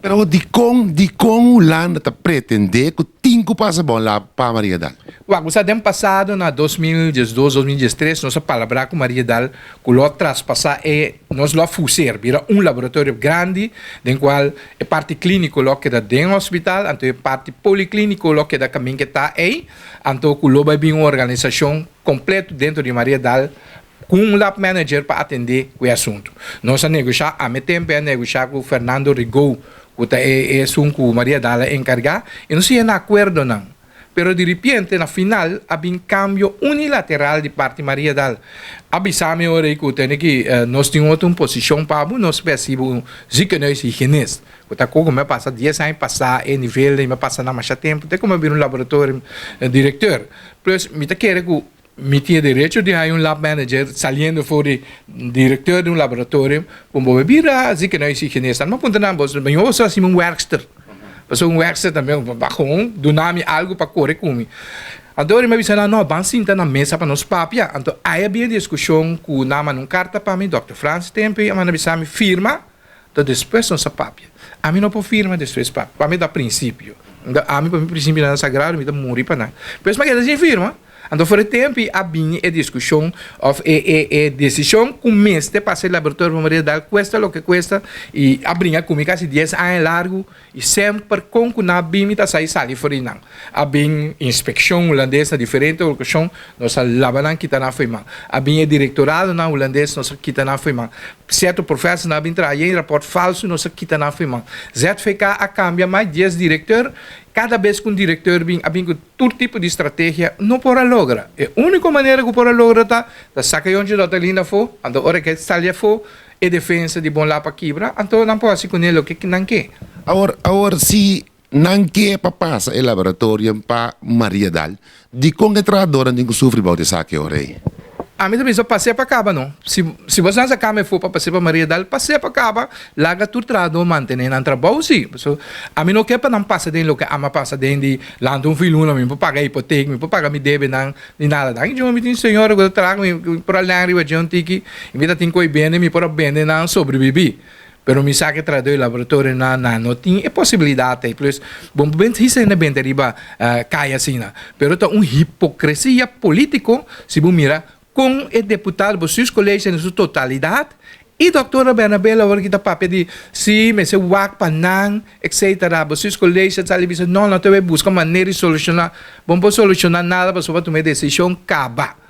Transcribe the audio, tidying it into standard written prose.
Pero di kong ulan na pretende que tinko passa bom lá para Maria Dal. O ano passado, na 2012, 2013, nós falamos com Maria Dal que o traspassar nós lá fuser, vira laboratório grande, em qual é parte clínica lá que da dentro do hospital, então é parte policlínica lá que da caminho que está aí, então que lá vai vir uma organização completa dentro de Maria Dal com lab manager para atender o assunto. Nós a negociar, a meu tempo a negociar com o Fernando Rigou, que é assunto Maria Dal encargar, e não se é acordo não. Pero de repente, na final, havia um cambio unilateral de parte de Maria Dal. Avisame ora que nós tínhamos uma posição para nós percebemos ziekenhuis higienista. Porque como me passa 10 anos passar em nível, me passa na mais tempo, até como vir um laboratório diretor. Plus, me quer que me tinha direito de ter lab manager saliendo fora diretor de laboratório, como vir a ziekenhuis higienista. Mas ponto não, mas eu sou assim werkster. Passou werkster também, bacon, do nome algo para correr comigo. Então, ele me disse, não, vamos sentar na mesa para nós papia. Então, aí havia discussão com o nome num carta para mim, Dr. Francis Tempe, a mim disse, firma, então depois nós papia. A mim não pode firma, depois papia. Para mim, dá princípio. A mim, para mim, princípio, não é sagrado, me dá morrer para nada. Depois, mas ele firma. Então, fora tempo, havia a discussão, a decisão começa a passar o laboratório para Maria Dal, custa o que custa, e abrir comigo quase 10 anos largo, e sempre com que na BIM está sair fora não. Havia inspeção holandesa diferente, nós lavamos que está na firma. Havia diretorado na holandês, nós que está na firma. Certo professor, nós trabalhamos em rapport falso, nós que está na firma. ZFK a cambia mais 10 diretor. Cada vez que um diretor vem todo tipo de estratégia, não pode lograr. A única maneira que pode lograr é sacar onde a linha for, então hora que está ali for, é defesa de bom lá para quebrar, então não pode ser com ele o que não quer. Agora, se não quer para passar o laboratório para Maria Dal, de como é trabalhadora que sofre balde saque ora aí? A mim também só passei para acaba, não. Se você não sabe for para passar para Maria Dal, passei para acaba, larga tudo trabalho, manter na trabalho, sim. A mim não quer para não passar dentro, que ama passar dentro de lá um filho, não me para pagar hipoteca, me para pagar me deve não de nada. Então me tem senhora que trago para lá arriba de onde que me dá tem coi bem, me para bem não sobreviver. Pero me sabe traduzir o laboratório não tem a possibilidade, plus bom bem isso ainda bem deriva cai assim, pero tá hipocrisia político se você mira com o deputado, você escolhe em sua totalidade, e a doutora Bernabela, agora que está papel de se me se wak panang, etc. Você escolhe, você está ali, não, não te vai buscar maneira de solucionar, bom, para solucionar nada, para sua tomar decisão, acaba.